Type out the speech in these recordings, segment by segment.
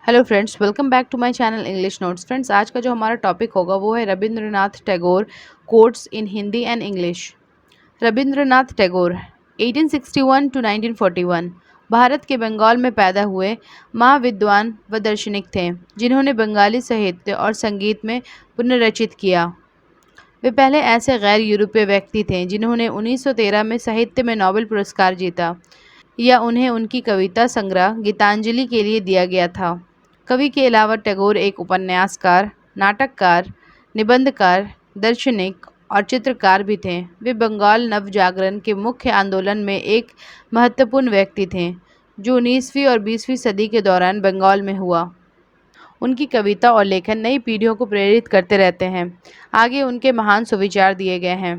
Hello friends, welcome back to my channel English notes. Friends, आज का जो हमारा टॉपिक होगा वो है Rabindranath Tagore quotes in Hindi and English. Rabindranath Tagore 1861 to 1941 Bharat के बंगाल में पैदा हुए महाविद्वान व दार्शनिक थे, जिन्होंने बंगाली साहित्य और संगीत में पुनर्रचित किया। वे पहले ऐसे गैर यूरोपीय व्यक्ति थे जिन्होंने 1913 में साहित्य में नोबेल पुरस्कार जीता या उन्हें उनकी कविता संग्रह गीतांजलि के लिए दिया गया था। कवि के अलावा टैगोर एक उपन्यासकार, नाटककार, निबंधकार, दार्शनिक और चित्रकार भी थे। वे बंगाल नवजागरण के मुख्य आंदोलन में एक महत्वपूर्ण व्यक्ति थे, जो 19वीं और 20वीं सदी के दौरान बंगाल में हुआ। उनकी कविता और लेखन नई पीढ़ियों को प्रेरित करते रहते हैं। आगे उनके महान सुविचार दिए गए हैं।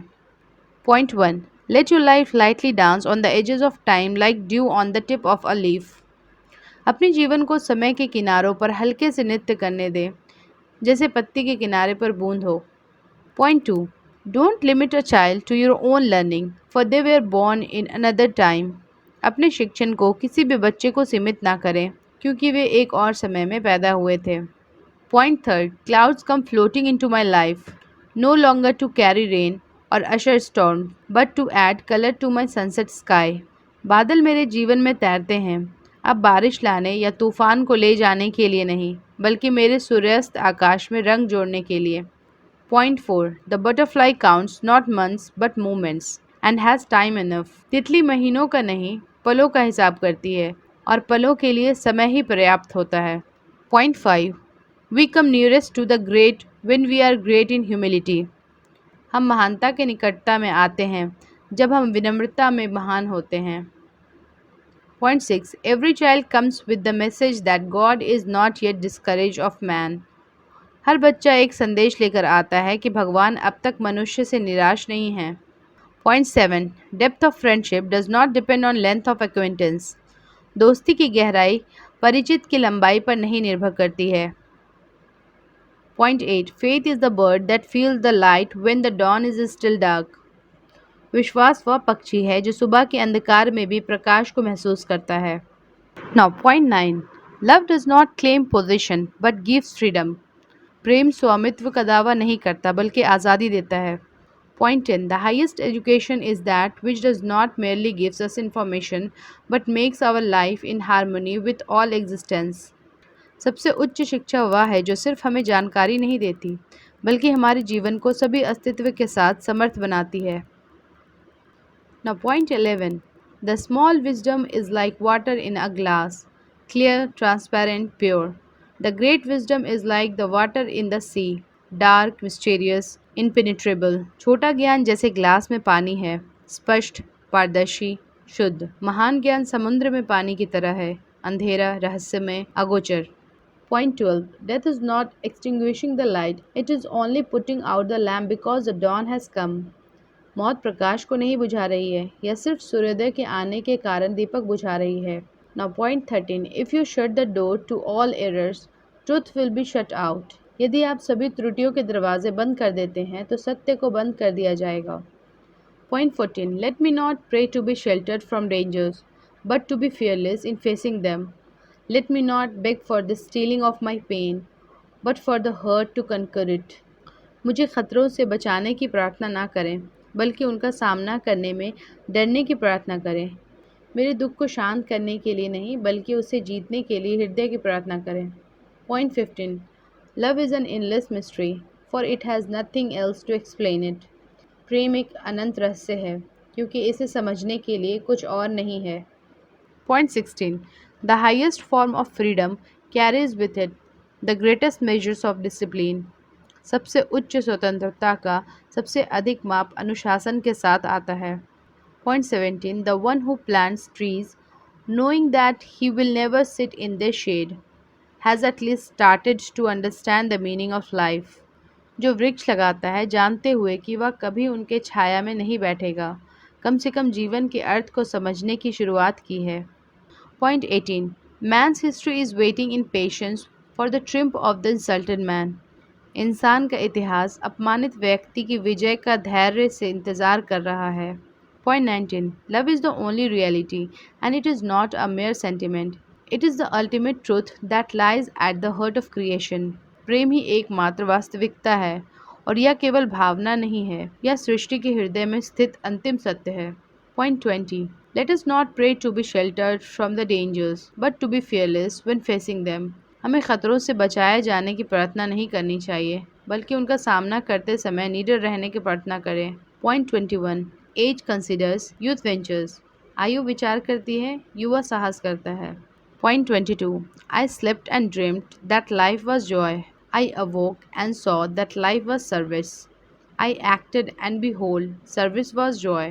Point 1, let your life lightly dance on the edges of time like dew on the tip of a leaf. अपने जीवन को समय के किनारों पर हल्के से नृत्य करने दें, जैसे पत्ती के किनारे पर बूंद हो। Point 2, don't limit a child to your own learning for they were born in another time. अपने शिक्षण को किसी भी बच्चे को सीमित ना करें, क्योंकि वे एक और समय में पैदा हुए थे। Point 3, clouds come floating into my life, no longer to carry rain और usher storm but to add colour to my sunset sky. बादल मेरे जीवन में तैरते हैं, अब बारिश लाने या तूफान को ले जाने के लिए नहीं, बल्कि मेरे सूर्यास्त आकाश में रंग जोड़ने के लिए। Point 4, the butterfly counts not months but moments and has time enough. तितली महीनों का नहीं, पलों का हिसाब करती है और पलों के लिए समय ही पर्याप्त होता है। Point 5, we come nearest to the great when we are great in humility. हम महानता के निकटता में आते हैं जब हम विनम्रता में महान होते हैं। Point 6, every child comes with the message that God is not yet discourage of man. हर बच्चा एक संदेश लेकर आता है कि भगवान अब तक मनुष्य से निराश नहीं है। Point 7, depth of friendship does not depend on length of acquaintance. दोस्ती की गहराई परिचित की लंबाई पर नहीं निर्भर करती है। Point 8, faith is the bird that feels the light when the dawn is still dark. विश्वास वह पक्षी है जो सुबह के अंधकार में भी प्रकाश को महसूस करता है। Now point 9, love does not claim possession but gives freedom. प्रेम स्वामित्व का दावा नहीं करता बल्कि आज़ादी देता है। Point 10, the highest education is that which does not merely gives us information but makes our life in harmony with all existence. सबसे उच्च शिक्षा वह है जो सिर्फ हमें जानकारी नहीं देती, बल्कि हमारे जीवन को सभी अस्तित्व के साथ समर्थ बनाती है। Now point 11. The small wisdom is like water in a glass, clear, transparent, pure. The great wisdom is like the water in the sea, dark, mysterious, impenetrable. छोटा ज्ञान जैसे ग्लास में पानी है, स्पष्ट, पारदर्शी, शुद्ध। महान ज्ञान समुद्र में पानी की तरह है, अंधेरा, रहस्यमय, अगोचर। Point 12. Death is not extinguishing the light, it is only putting out the lamp because the dawn has come. मौत प्रकाश को नहीं बुझा रही है, यह सिर्फ सूर्योदय के आने के कारण दीपक बुझा रही है। Now point 13, if you shut the door to all errors, truth will be shut out. यदि आप सभी त्रुटियों के दरवाजे बंद कर देते हैं तो सत्य को बंद कर दिया जाएगा। Point 14, let me not pray to be sheltered from dangers but to be fearless in facing them. Let me not beg for the stealing of my pain, but for the hurt to conquer it. मुझे खतरों से बचाने की प्रार्थना ना करें, बल्कि उनका सामना करने में डरने की प्रार्थना करें। मेरे दुख को शांत करने के लिए नहीं, बल्कि उसे जीतने के लिए हृदय की प्रार्थना करें। Point 15, love is an endless mystery for it has nothing else to explain it. प्रेम एक अनंत रहस्य है, क्योंकि इसे समझने के लिए कुछ और नहीं है। Point 16, the highest form of freedom carries with it the greatest measures of discipline. सबसे उच्च स्वतंत्रता का सबसे अधिक माप अनुशासन के साथ आता है। Point 17, the one who plants trees knowing that he will never sit in their shade has at least started to understand the meaning of life. जो वृक्ष लगाता है जानते हुए कि वह कभी उनके छाया में नहीं बैठेगा, कम से कम जीवन के अर्थ को समझने की शुरुआत की है। Point 18, man's history is waiting in patience for the triumph of the insulted man. इंसान का इतिहास अपमानित व्यक्ति की विजय का धैर्य से इंतज़ार कर रहा है। Point 19, love is the only reality and it is not a mere sentiment, it is the ultimate truth that lies at the heart of creation. प्रेम ही एकमात्र वास्तविकता है और यह केवल भावना नहीं है, यह सृष्टि के हृदय में स्थित अंतिम सत्य है। Point 20। Let us not pray to be sheltered from the dangers but to be fearless when facing them। हमें खतरों से बचाए जाने की प्रार्थना नहीं करनी चाहिए, बल्कि उनका सामना करते समय निडर रहने की प्रार्थना करें। Point 21। Age considers, youth ventures. आयु विचार करती है, युवा साहस करता है। Point 22. I slept and dreamed that life was joy. I awoke and saw that life was service. I acted and behold, service was joy.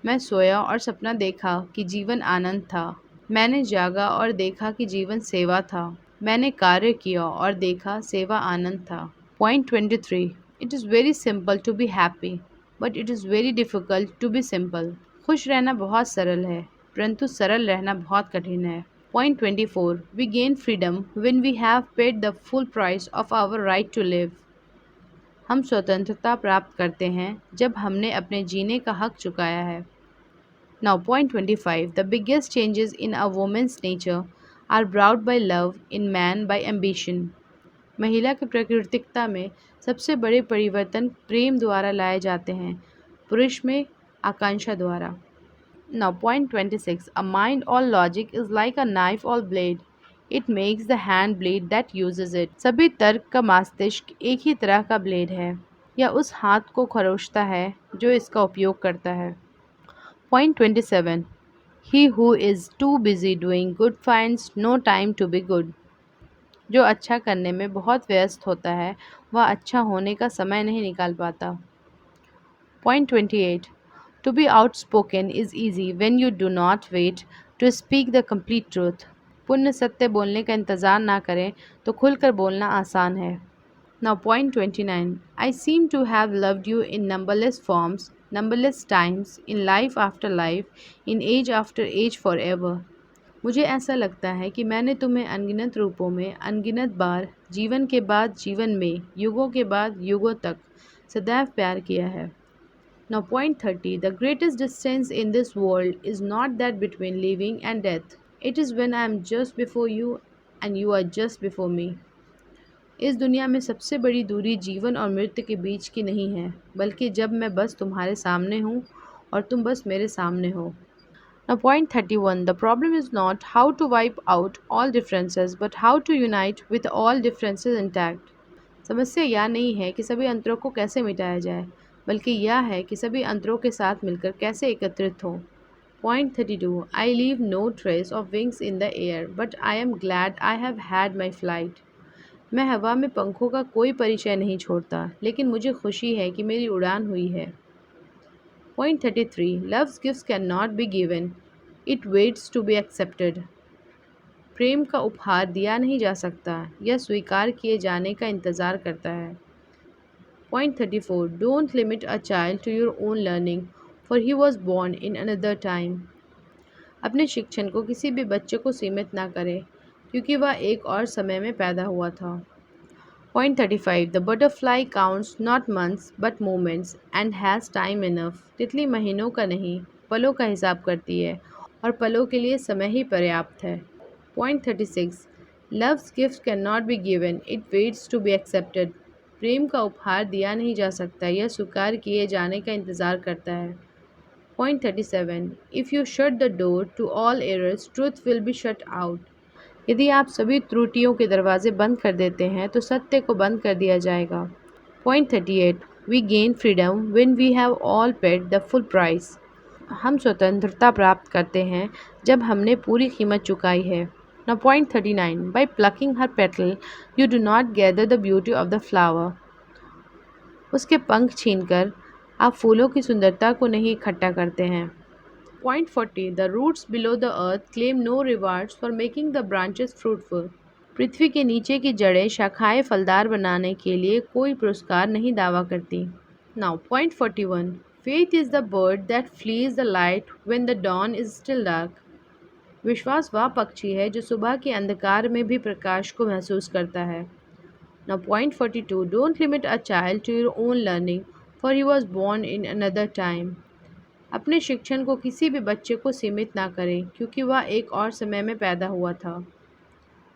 मैं सोया और सपना देखा कि जीवन आनंद था। मैंने जागा और देखा कि जीवन सेवा था। मैंने कार्य किया और देखा सेवा आनंद था। Point 23. It is very simple to be happy, but it is very difficult to be simple. खुश रहना बहुत सरल है, परंतु सरल रहना बहुत कठिन है। Point 24. We gain freedom when we have paid the full price of our right to live. हम स्वतंत्रता प्राप्त करते हैं जब हमने अपने जीने का हक चुकाया है। Now, point 25. The biggest changes in a woman's nature are brought by love, in man by ambition. महिला की प्राकृतिकता में सबसे बड़े परिवर्तन प्रेम द्वारा लाए जाते हैं, पुरुष में आकांक्षा द्वारा। Now, point 26. A mind all logic is like a knife all blade. It makes the hand bleed that uses it. सभी तर्क का मस्तिष्क एक ही तरह का ब्लेड है। यह उस हाथ को खरोचता है जो इसका उपयोग करता है। Point 27. He who is too busy doing good finds no time to be good. जो अच्छा करने में बहुत व्यस्त होता है, वह अच्छा होने का समय नहीं निकाल पाता। Point 28. To be outspoken is easy when you do not wait to speak the complete truth. पुण्य सत्य बोलने का इंतज़ार ना करें तो खुलकर बोलना आसान है। Now, point 29. I seem to have loved you in numberless forms, numberless times, in life after life, in age after age forever. मुझे ऐसा लगता है कि मैंने तुम्हें अनगिनत रूपों में, अनगिनत बार, जीवन के बाद जीवन में, युगों के बाद युगों तक सदैव प्यार किया है। Now, point 30. The greatest distance in this world is not that between living and death. It is when I am just before you and you are just before me. इस दुनिया में सबसे बड़ी दूरी जीवन और मृत्यु के बीच की नहीं है, बल्कि जब मैं बस तुम्हारे सामने हूँ और तुम बस मेरे सामने हो। Now, point 31. The problem is not how to wipe out all differences, but how to unite with all differences intact. समस्या यह नहीं है कि सभी अंतरों को कैसे मिटाया जाए, बल्कि यह है कि सभी अंतरों के साथ मिलकर कैसे एकत्रित हो। Point 32. I leave no trace of wings in the air, but I am glad I have had my flight. मैं हवा में पंखों का कोई परिचय नहीं छोड़ता, लेकिन मुझे खुशी है कि मेरी उड़ान हुई है। Point 33. Love's gifts cannot be given. It waits to be accepted. प्रेम का उपहार दिया नहीं जा सकता, यह स्वीकार किए जाने का इंतज़ार करता है। Point 34. Don't limit a child to your own learning, for he was born in another time. अपने शिक्षण को किसी भी बच्चे को सीमित ना करें, क्योंकि वह एक और समय में पैदा हुआ था। Point 35. The butterfly counts not months but moments and has time enough. तितली महीनों का नहीं, पलों का हिसाब करती है और पलों के लिए समय ही पर्याप्त है। Point 36. Love's gift cannot be given, it waits to be accepted. प्रेम का उपहार दिया नहीं जा सकता, यह स्वीकार किए जाने का इंतज़ार करता है। Point 37. If you shut the door to all errors, truth will be shut out. यदि आप सभी त्रुटियों के दरवाजे बंद कर देते हैं तो सत्य को बंद कर दिया जाएगा। Point 38. We gain freedom when we have all paid the full price. हम स्वतंत्रता प्राप्त करते हैं जब हमने पूरी कीमत चुकाई है। Now, point 39. By plucking her petal, you do not gather the beauty of the flower. उसके पंख छीनकर आप फूलों की सुंदरता को नहीं इकट्ठा करते हैं। Point 40. The roots below the earth claim no rewards for making the branches fruitful. पृथ्वी के नीचे की जड़ें शाखाएं फलदार बनाने के लिए कोई पुरस्कार नहीं दावा करती। Now, point 41. Faith is the bird that flees the light when the dawn is still dark. विश्वास वह पक्षी है जो सुबह के अंधकार में भी प्रकाश को महसूस करता है। Now, point 42. Don't limit a child to your own learning, for he was born in another time. अपने शिक्षण को किसी भी बच्चे को सीमित ना करें, क्योंकि वह एक और समय में पैदा हुआ था।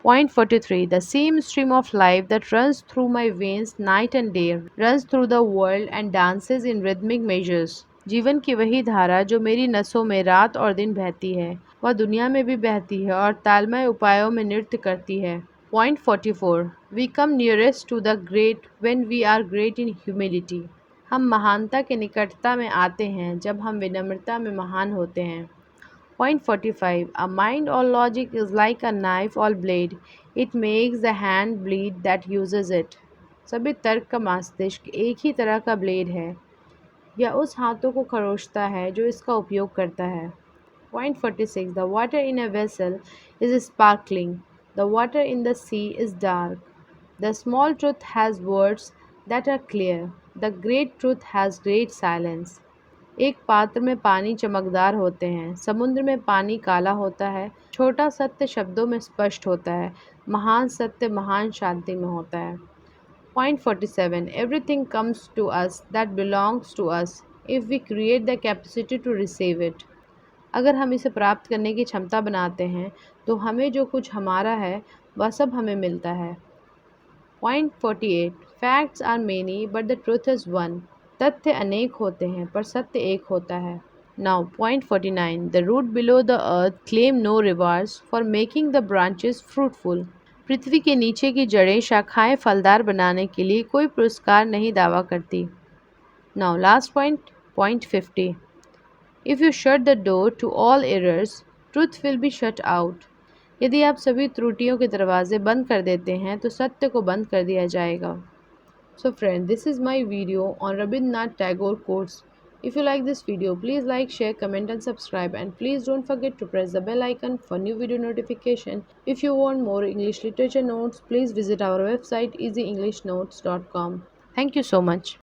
Point 43. The same stream of life that runs through my veins night and day runs through the world and dances in rhythmic measures. जीवन की वही धारा जो मेरी नसों में रात और दिन बहती है वह दुनिया में भी बहती है और तालमय उपायों में नृत्य करती है. Point 44. We come nearest to the great when we are great in humility. हम महानता के निकटता में आते हैं जब हम विनम्रता में महान होते हैं. Point 45. A mind or logic is like a knife or blade. It makes the hand bleed that uses it. सभी तर्क का मस्तिष्क एक ही तरह का ब्लेड है. यह उस हाथों को खरोंचता है जो इसका उपयोग करता है. Point 46. The water in a vessel is sparkling. The water in the sea is dark. The small truth has words that are clear. The great truth has great silence. एक पात्र में पानी चमकदार होते हैं, समुद्र में पानी काला होता है, छोटा सत्य शब्दों में स्पष्ट होता है, महान सत्य महान शांति में होता है. Point 47. Everything comes to us that belongs to us if we create the capacity to receive it. अगर हम इसे प्राप्त करने की क्षमता बनाते हैं तो हमें जो कुछ हमारा है वह सब हमें मिलता है. Point 48. Facts are many but the truth is one. तथ्य अनेक होते हैं पर सत्य एक होता है. Now, point 49. The root below the earth claim no rewards for making the branches fruitful. पृथ्वी के नीचे की जड़ें शाखाएं फलदार बनाने के लिए कोई पुरस्कार नहीं दावा करती. Now, last point, point 50. If you shut the door to all errors, truth will be shut out. यदि आप सभी त्रुटियों के दरवाजे बंद कर देते हैं तो सत्य को बंद कर दिया जाएगा. So friend, this is my video on Rabindranath Tagore quotes. If you like this video, please like, share, comment and subscribe, and please don't forget to press the bell icon for new video notification. If you want more English literature notes, please visit our website easyEnglishNotes.com. Thank you so much.